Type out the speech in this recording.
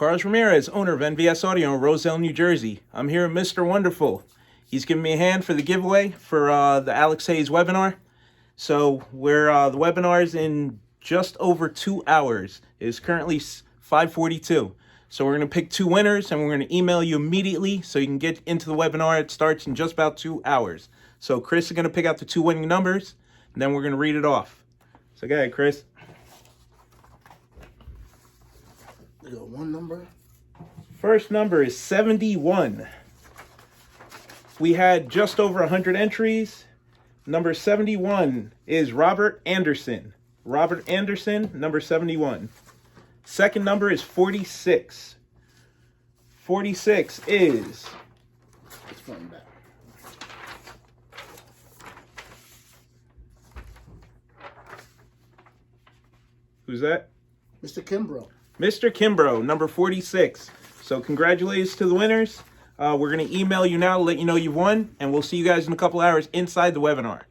Carlos Ramirez, owner of NVS Audio in Roselle, New Jersey. I'm here with Mr. Wonderful. He's giving me a hand for the giveaway for the Alex Hayes webinar. So the webinar is in just over 2 hours. It is currently 5:42. So we're going to pick 2 winners and we're going to email you immediately so you can get into the webinar. It starts in just about 2 hours. So Chris is going to pick out the 2 winning numbers and then we're going to read it off. So go ahead, Chris. We got one number. First number is 71. We had just over 100 entries. Number 71 is Robert Anderson. Robert Anderson, number 71. Second number is 46. 46 is... It's flying back. Who's that? Mr. Kimbrough. Mr. Kimbrough, number 46. So congratulations to the winners. We're going to email you now to let you know you've won, and we'll see you guys in a couple hours inside the webinar.